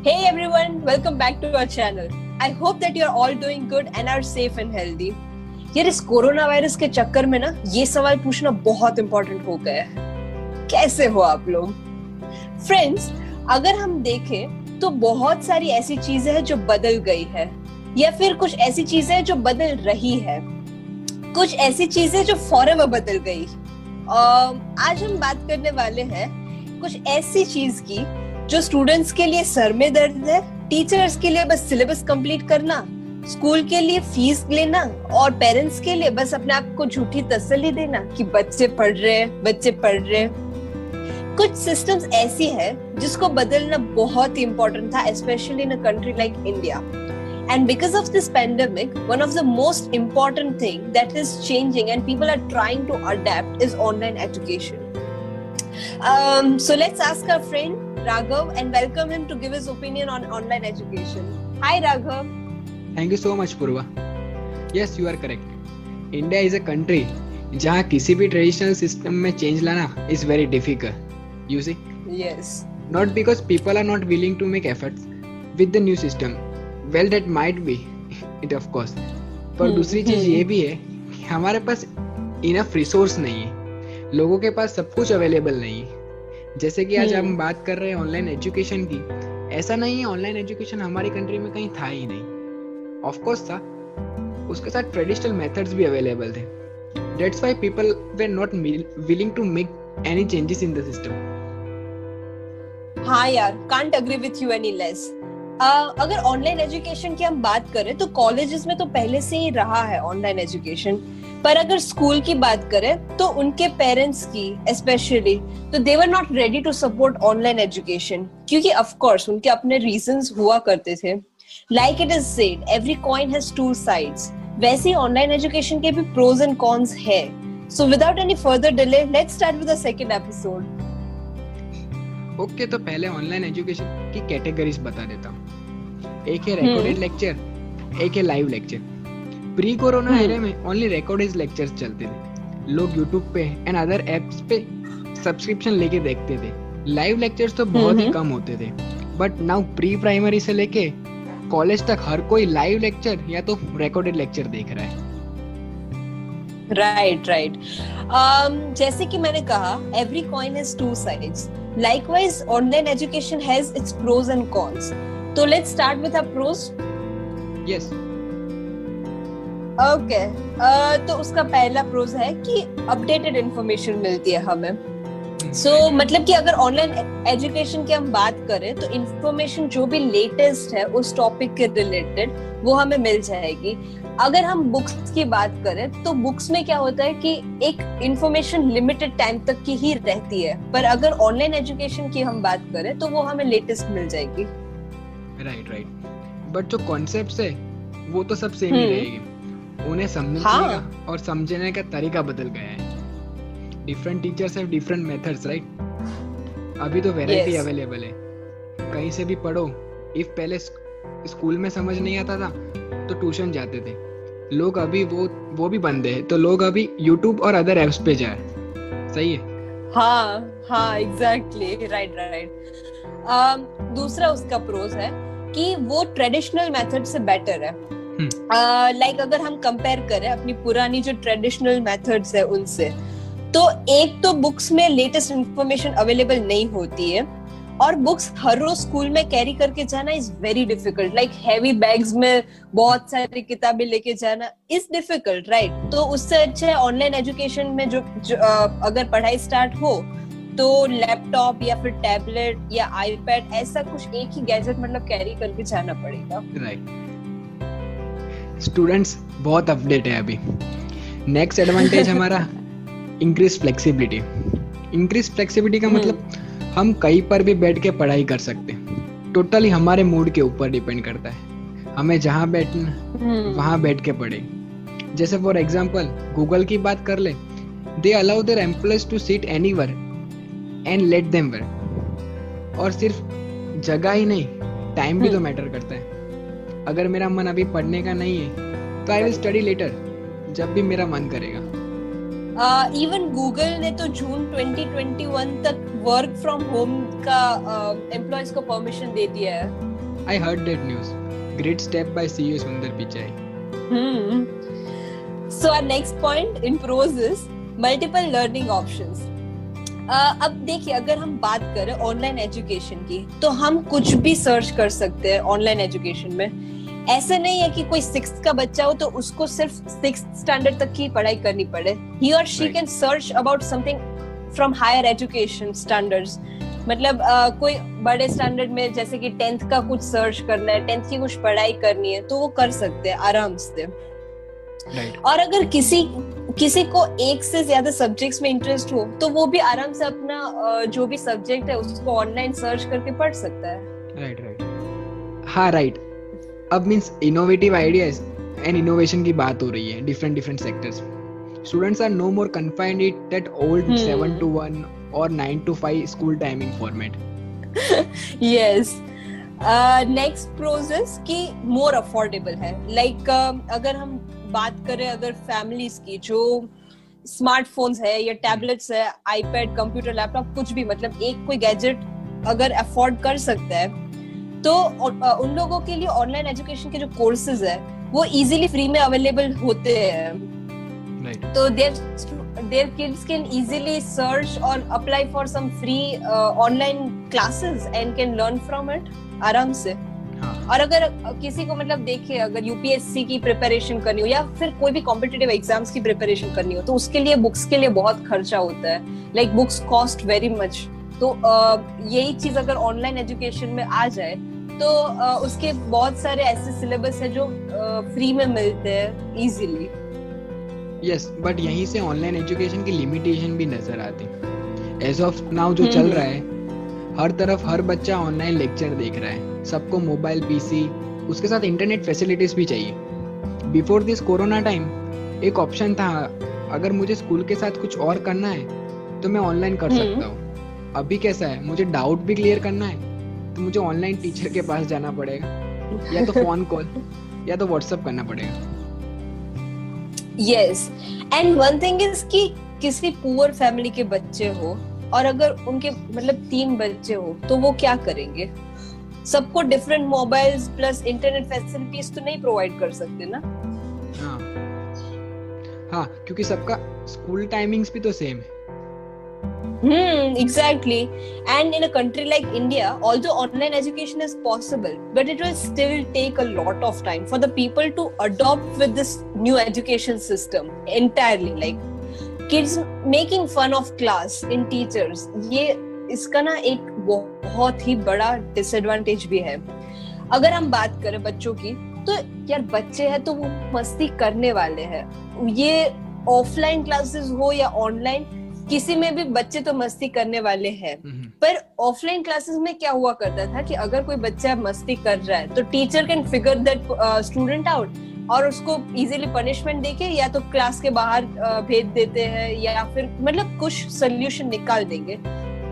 Hey everyone, welcome back to our channel. I hope that you're all doing good and are safe and healthy. यार इस corona virus के चक्कर में ना ये सवाल पूछना बहुत इम्पोर्टेंट हो गया है. कैसे हो आप लोग? फ्रेंड्स, अगर हम देखें तो बहुत सारी ऐसी चीजें हैं जो बदल गई है या फिर कुछ ऐसी चीजें हैं जो बदल रही है. कुछ ऐसी चीजें जो फॉरएवर बदल गई. आज हम बात करने वाले हैं कुछ ऐसी चीज की जो स्टूडेंट्स के लिए सर में दर्द है, टीचर्स के लिए बस सिलेबस कंप्लीट करना, स्कूल के लिए फीस लेना और पेरेंट्स के लिए बस अपने आप को झूठी तसल्ली देना कि बच्चे पढ़ रहे हैं. कुछ सिस्टम्स ऐसी है जिसको बदलना बहुत ही इम्पोर्टेंट था, specially in a country like India. And because of this pandemic, one of the most important thing that is changing and people are trying to adapt is online education. So let's ask our friend Raghav and welcome him to give his opinion on online education. Hi Raghav. Thank you so much Purva. Yes, you are correct. India is a country जहाँ किसी भी traditional system में change लाना is very difficult. You see? Yes. Not because people are not willing to make efforts with the new system. Well, that might be it of course. पर दूसरी चीज ये भी है कि हमारे पास enough resource नहीं है. लोगों के पास सब कुछ अवेलेबल नहीं है. जैसे कि आज हम बात कर रहे हैं ऑनलाइन एजुकेशन की. ऐसा नहीं है ऑनलाइन एजुकेशन हमारी कंट्री में कहीं था ही नहीं. ऑफ कोर्स था, उसके साथ ट्रेडिशनल मेथड्स भी अवेलेबल थे. That's why people were not willing to make any changes in the system. हाँ यार, can't agree with you any less. अगर ऑनलाइन एजुकेशन की हम बात करें तो कॉलेजेस में तो पहले से ही रहा है ऑनलाइन एजुकेशन. पर अगर स्कूल की बात करें तो उनके पेरेंट्स की स्पेशली तो they were not ready to support online education, क्योंकि ऑफ कोर्स उनके अपने रीजंस हुआ करते थे. Like it is said, every coin has two sides. वैसे ही ऑनलाइन एजुकेशन के भी प्रोज एंड कॉन्स है. So without any further delay let's start with the second episode. Okay, तो पहले ऑनलाइन एजुकेशन की कैटेगरीज बता देता हूँ. एक है रिकॉर्डेड लेक्चर, एक है live lecture. Pre corona era में ओनली रिकॉर्डेड लेक्चर्स चलते थे. लोग यूट्यूब पे एंड अदर एप्स पे सब्सक्रिप्शन लेके देखते थे. लाइव लेक्चर्स तो बहुत ही कम होते थे. बट नाउ प्री प्राइमरी से लेके कॉलेज तक हर कोई लाइव लेक्चर या तो रिकॉर्डेड लेक्चर देख रहा है. राइट. जैसे कि मैंने कहा, every coin has two sides. Likewise, online education has its pros and cons. So let's start with our pros. Yes. Okay. तो उसका पहला pros है कि updated information मिलती है हमें. So मतलब कि अगर ऑनलाइन एजुकेशन की हम बात करें तो इंफॉर्मेशन जो भी लेटेस्ट है उस टॉपिक के रिलेटेड वो हमें मिल जाएगी. अगर हम बुक्स की बात करें तो बुक्स में क्या होता है कि एक इंफॉर्मेशन लिमिटेड टाइम तक की ही रहती है. पर अगर ऑनलाइन एजुकेशन की हम बात करें तो वो हमें लेटेस्ट मिल जाएगी. राइट. बट जो कॉन्सेप्ट्स है वो तो सब सेम ही रहेगी. उन्हें समझने का और समझने का तरीका बदल गया है. Different teachers have different methods, right. अभी तो वैरायटी अवेलेबल है, कहीं से भी पढ़ो. इफ पहले स्कूल में समझ नहीं आता था तो ट्यूशन जाते थे. लोग अभी वो भी बंद है, तो लोग अभी YouTube और अदर एप्स पे जाए. सही है. हाँ एग्जैक्टली. राइट. दूसरा उसका प्रोस है कि वो ट्रेडिशनल मेथड से बेटर है. लाइक अगर हम कंपेयर करें अपनी पुरानी जो ट्रेडिशनल मेथड्स है उनसे, तो एक तो बुक्स में लेटेस्ट इंफॉर्मेशन अवेलेबल नहीं होती है और बुक्स हर रोज स्कूल में कैरी करके जाना is very difficult. Like heavy bags में बहुत सारी किताबें लेके जाना इज डिफिकल्ट, राइट. तो उससे अच्छा है ऑनलाइन एजुकेशन में जो अगर पढ़ाई स्टार्ट हो तो लैपटॉप या फिर टैबलेट या आईपैड ऐसा कुछ एक ही गैजेट मतलब कैरी करके जाना पड़ेगा. राइट. स्टूडेंट्स बहुत अपडेट है अभी. नेक्स्ट एडवांटेज हमारा इंक्रीज फ्लेक्सिबिलिटी. इंक्रीज फ्लेक्सिबिलिटी का मतलब हम कहीं पर भी बैठ के पढ़ाई कर सकते हैं. टोटली हमारे मूड के ऊपर डिपेंड करता है. हमें जहाँ बैठना वहाँ बैठ के पढ़े. जैसे फॉर एग्जांपल गूगल की बात कर ले, they allow their employees to sit anywhere and let them work. और सिर्फ जगह ही नहीं, टाइम भी तो मैटर करता है. अगर मेरा मन अभी पढ़ने का नहीं है तो आई विल स्टडी लेटर, जब भी मेरा मन करेगा. इवन गूगल ने तो जून 2021 तक वर्क फ्रॉम होम का एम्प्लॉयज को परमिशन दे दिया है. I heard that news. Great step by CEO Sundar Pichai. So our next point in pros is multiple learning options. अब देखिए, अगर हम बात करें ऑनलाइन एजुकेशन की, तो हम कुछ भी सर्च कर सकते हैं ऑनलाइन एजुकेशन में। ऐसे नहीं है कि कोई 6th का बच्चा हो तो उसको सिर्फ 6th स्टैंडर्ड तक की पढ़ाई करनी पड़े। He or she can search about something from higher education standards. मतलब कोई बड़े स्टैंडर्ड में जैसे कि 10th का कुछ सर्च करना है, 10th की कुछ पढ़ाई करनी है, तो वो कर सकते हैं आराम से। और अगर किसी को एक से ज्यादा सब्जेक्ट्स में इंटरेस्ट हो तो वो भी आराम से अपना जो भी सब्जेक्ट है उसको ऑनलाइन सर्च करके पढ़ सकता है। राइट। हाँ राइट। अब means innovative ideas and innovation की बात हो रही है different sectors. Students are no more confined in that old 7 to 1 और 9 to 5 school timing format. Yes. Next pros is कि मोर अफोर्डेबल है। लाइक अगर हम बात करें अगर फैमिलीज की जो स्मार्टफोन्स है या टैबलेट्स है, आईपैड, कंप्यूटर, लैपटॉप, कुछ भी, मतलब एक कोई गैजेट अगर अफोर्ड कर सकता है तो उन लोगों के लिए ऑनलाइन एजुकेशन के जो कोर्सेज है वो इजीली फ्री में अवेलेबल होते हैं। तो their kids can easily search or apply for some free online classes and can learn from it आराम से। और अगर किसी को मतलब देखिए अगर यूपीएससी की प्रिपरेशन करनी हो या फिर कोई भी कॉम्पिटिटिव एग्जाम्स की प्रिपरेशन करनी हो तो उसके लिए बुक्स के लिए बहुत खर्चा होता है। Like books cost very much. तो यही चीज अगर ऑनलाइन एजुकेशन में आ जाए तो उसके बहुत सारे ऐसे सिलेबस है जो फ्री में मिलते हैं इजीली। यस, बट यहीं से ऑनलाइन एजुकेशन की लिमिटेशन भी नजर आती है। एज ऑफ नाउ जो चल रहा है, हर तरफ हर बच्चा ऑनलाइन लेक्चर देख रहा है, सबको मोबाइल, पीसी, उसके साथ इंटरनेट फैसिलिटीज भी चाहिए। बिफोर दिस कोरोना टाइम एक ऑप्शन था, अगर मुझे स्कूल के साथ कुछ और करना है तो मैं ऑनलाइन कर सकता हूँ। अभी कैसा है, मुझे डाउट भी क्लियर करना है तो मुझे ऑनलाइन टीचर के पास जाना पड़ेगा, या तो फोन कॉल या तो व्हाट्सएप करना पड़ेगा। Yes, and one thing is कि किसी पुअर फैमिली के बच्चे हो और अगर उनके मतलब 3 बच्चे हो तो वो क्या करेंगे? सबको different mobiles plus internet facilities तो नहीं प्रोवाइड कर सकते ना। हाँ, क्योंकि सबका स्कूल टाइमिंग्स भी तो सेम है। Exactly. And in a country like India, although online education is possible, but it will still take a lot of time for the people to adopt with this new education system entirely. Like kids making fun of class in teachers, ये इसका ना एक बहुत ही बड़ा disadvantage भी है। अगर हम बात करें बच्चों की तो यार बच्चे हैं तो वो मस्ती करने वाले हैं। ये ऑफलाइन क्लासेस हो या ऑनलाइन, किसी में भी बच्चे तो मस्ती करने वाले हैं। पर ऑफलाइन क्लासेस में क्या हुआ करता था कि अगर कोई बच्चा मस्ती कर रहा है तो teacher can figure that student out और उसको इजीली पनिशमेंट देके या तो क्लास के बाहर भेज देते हैं या फिर मतलब कुछ सोल्यूशन निकाल देंगे।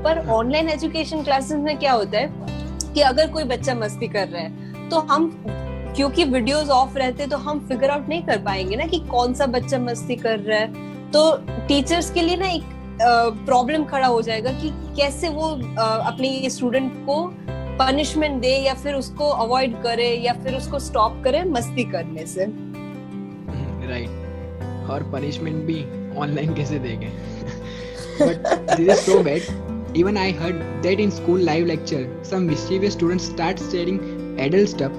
पर ऑनलाइन एजुकेशन क्लासेस में क्या होता है कि अगर कोई बच्चा मस्ती कर रहा है तो हम, क्योंकि वीडियोस ऑफ रहते तो हम फिगर आउट नहीं कर पाएंगे ना कि कौन सा बच्चा मस्ती कर रहा है। तो टीचर्स के लिए ना एक प्रॉब्लम खड़ा हो जाएगा कि कैसे वो अपने स्टूडेंट को पनिशमेंट दे या फिर उसको अवॉइड करे या फिर उसको स्टॉप करे मस्ती करने से। राइट। और पनिशमेंट भी ऑनलाइन कैसे देंगे? But this is so bad. Even I heard that in school live lecture some mischievous students start sharing adult stuff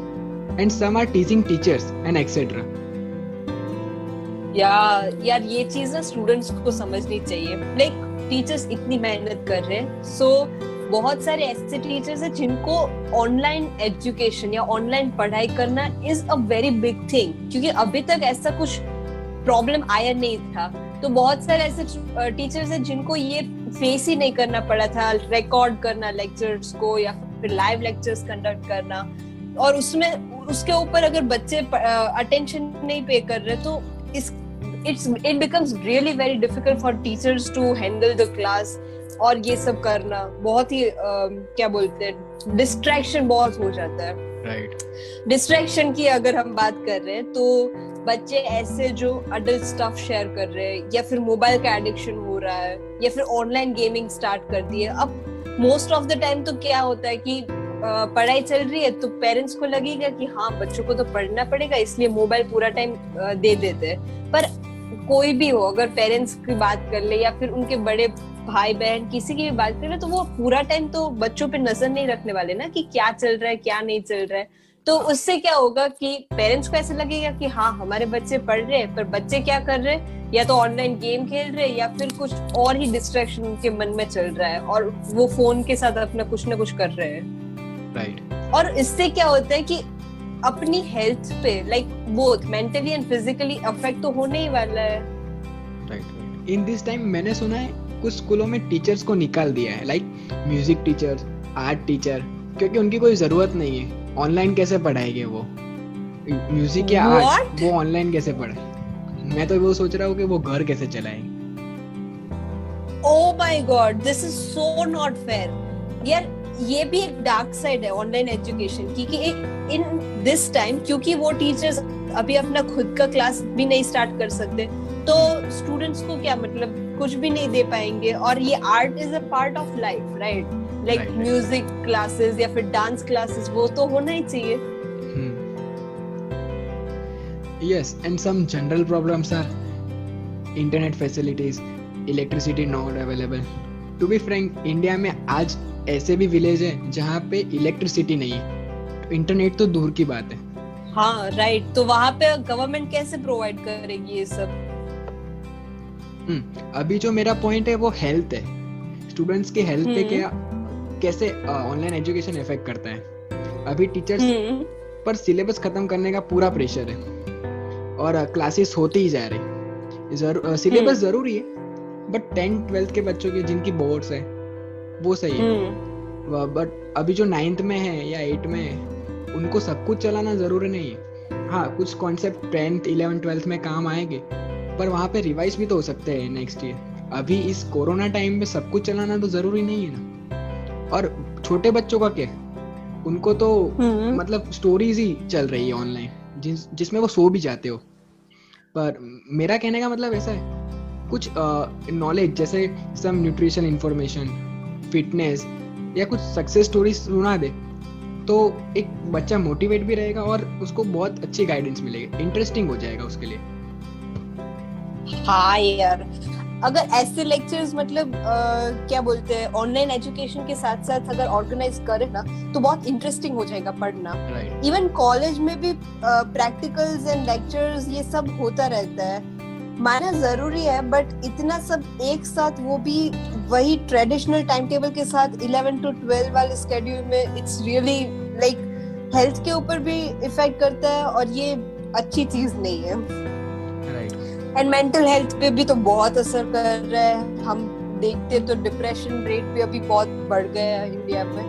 and some are teasing teachers and etc. यार ये चीज ना स्टूडेंट्स को समझनी चाहिए। लाइक टीचर्स इतनी मेहनत कर रहे हैं, सो बहुत सारे ऐसे टीचर्स हैं जिनको ऑनलाइन एजुकेशन या ऑनलाइन पढ़ाई करना is a very big thing, क्योंकि अभी तक ऐसा कुछ प्रॉब्लम आया नहीं था। तो बहुत सारे ऐसे टीचर्स हैं जिनको ये फेस ही नहीं करना पड़ा था, रिकॉर्ड करना लेक्चर्स को या फिर लाइव लेक्चर्स कंडक्ट करना, और उसमें उसके ऊपर अगर बच्चे अटेंशन नहीं पे कर रहे तो it becomes really very difficult for teachers to handle the class। और ये सब करना बहुत ही क्या बोलते हैं, डिस्ट्रैक्शन बहुत हो जाता है। राइट। डिस्ट्रैक्शन की अगर हम बात कर रहे हैं तो बच्चे ऐसे जो अडल्ट स्टफ शेयर कर रहे हैं या फिर मोबाइल का एडिक्शन हो रहा है या फिर ऑनलाइन गेमिंग स्टार्ट कर दी है। अब मोस्ट ऑफ द टाइम तो क्या होता है कि पढ़ाई चल रही है तो पेरेंट्स को लगेगा कि हाँ बच्चों को तो पढ़ना पड़ेगा, इसलिए मोबाइल पूरा टाइम दे देते हैं। पर कोई भी हो, अगर पेरेंट्स की बात कर ले या फिर उनके बड़े भाई बहन किसी की भी बात कर ले, तो वो पूरा टाइम तो बच्चों पे नजर नहीं रखने वाले ना कि क्या चल रहा है क्या नहीं चल रहा है। तो उससे क्या होगा कि पेरेंट्स को ऐसा लगेगा कि हाँ हमारे बच्चे पढ़ रहे हैं, पर बच्चे क्या कर रहे हैं, या तो ऑनलाइन गेम खेल रहे हैं या फिर कुछ और ही डिस्ट्रैक्शन उनके मन में चल रहा है और वो फोन के साथ अपना कुछ ना कुछ कर रहे हैं। राइट। और इससे क्या होता है कि अपनी हेल्थ पे like both mentally and physically affect तो होने ही वाला है। राइट। इन दिस टाइम मैंने सुना है कुछ स्कूलों में टीचर्स को निकाल दिया है, like music teacher, art teacher, क्योंकि उनकी कोई जरूरत नहीं है। ऑनलाइन कैसे पढ़ाएंगे वो म्यूजिक या आर्ट, वो ऑनलाइन कैसे पढ़े। मैं तो वो सोच रहा हूँ कि वो घर कैसे चलाएंगे। Oh my God, this is so not fair यार। ये भी एक डार्क साइड है ऑनलाइन एजुकेशन की, कि इन दिस टाइम क्योंकि वो टीचर्स अभी अपना खुद का क्लास भी नहीं स्टार्ट कर सकते, तो स्टूडेंट्स को क्या मतलब कुछ भी नहीं दे पाएंगे। और ये art is a part of life, right? Like music classes या फिर डांस क्लासेस, वो तो होना ही चाहिए। Yes, and some general problems are internet facilities, electricity not available. To be frank, India में आज ऐसे भी विलेज है जहाँ पे इलेक्ट्रिसिटी नहीं है, तो इंटरनेट तो दूर की बात है। हाँ राइट, तो वहाँ पे गवर्नमेंट कैसे प्रोवाइड करेगी ये सब? अभी जो मेरा पॉइंट है वो हेल्थ है। स्टूडेंट्स की हेल्थ पे क्या कैसे ऑनलाइन एजुकेशन इफेक्ट करता है। अभी टीचर्स पर सिलेबस खत्म करने का पूरा प्रेशर है और क्लासेस होते ही जा रहे। सिलेबस जरूरी है, बट 10th-12th के बच्चों के जिनकी बोर्ड्स है वो सही है, बट अभी जो 9th में है या 8th में है उनको सब कुछ चलाना जरूरी नहीं है। हाँ, कुछ कॉन्सेप्ट 10th, 11th, 12th में काम आएंगे, पर वहाँ पे रिवाइज भी तो हो सकते हैं नेक्स्ट ईयर। अभी इस कोरोना टाइम में सब कुछ चलाना तो जरूरी नहीं है ना। और छोटे बच्चों का क्या, उनको तो मतलब स्टोरीज ही चल रही है ऑनलाइन जिसमें वो सो भी जाते हो। पर मेरा कहने का मतलब ऐसा है, कुछ नॉलेज जैसे सम न्यूट्रिशन इंफॉर्मेशन, फिटनेस या कुछ सक्सेस स्टोरी सुना दे तो एक बच्चा मोटिवेट भी रहेगा और उसको बहुत अच्छी गाइडेंस मिलेगी, इंटरेस्टिंग हो जाएगा उसके लिए। हाँ यार, अगर ऐसे लेक्चर्स मतलब क्या बोलते हैं ऑनलाइन एजुकेशन के साथ साथ अगर ऑर्गेनाइज करे ना तो बहुत इंटरेस्टिंग हो जाएगा पढ़ना। इवन कॉलेज में भी प्रैक्टिकल्स एंड लेक्चर्स ये सब होता रहता है, माना जरूरी है, बट इतना सब एक साथ, वो भी वही ट्रेडिशनल टाइम टेबल के साथ 11 to 12 वाले स्केड्यूल में, इट्स रियली लाइक हेल्थ के ऊपर भी इफेक्ट करता है और ये अच्छी चीज नहीं है। एंड मेंटल हेल्थ पे भी तो बहुत असर कर रहा है। हम देखते तो डिप्रेशन रेट भी अभी बहुत बढ़ गया है इंडिया में।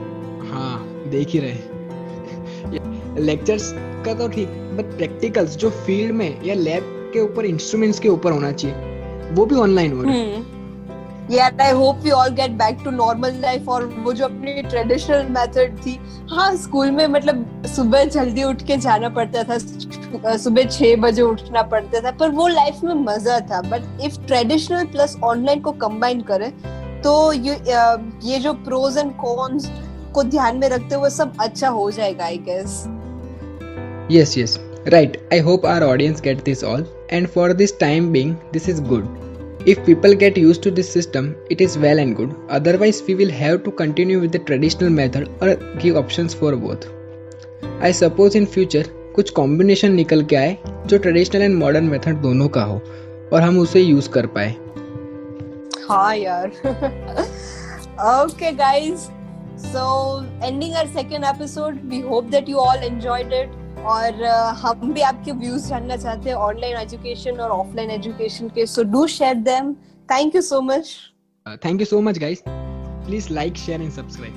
हाँ, देख ही रहे। लेक्चर्स का तो ठीक, बट प्रैक्टिकल्स जो फील्ड में या लैब के ऊपर इंस्ट्रूमेंट्स के ऊपर होना चाहिए वो भी ऑनलाइन हो रहा है। यार I hope we all get back to normal life. और वो जो अपनी ट्रेडिशनल मेथड थी, हाँ स्कूल में मतलब सुबह जल्दी उठ के जाना पड़ता था, सुबह 6 बजे उठना पड़ता था, पर वो लाइफ में मजा था। But if traditional plus online को कंबाइन करें तो ये जो प्रोज एंड कॉन्स को ध्यान में रखते हुए सब अच्छा हो जाएगा, I guess. Yes, right. I hope our audience get this all, and for this time being, this is good. If people get used to this system, it is well and good. Otherwise, we will have to continue with the traditional method or give options for both. I suppose in future कुछ combination निकल के आए जो traditional and modern method दोनों का हो और हम उसे यूज कर पाए। हाँ यार। Okay guys, so ending our second episode, we hope that you all enjoyed it. और हम भी आपके व्यूज जानना चाहते हैं ऑनलाइन एजुकेशन और ऑफलाइन एजुकेशन के, so do share them. Thank you so much. Thank you so much guys, please like, share and subscribe.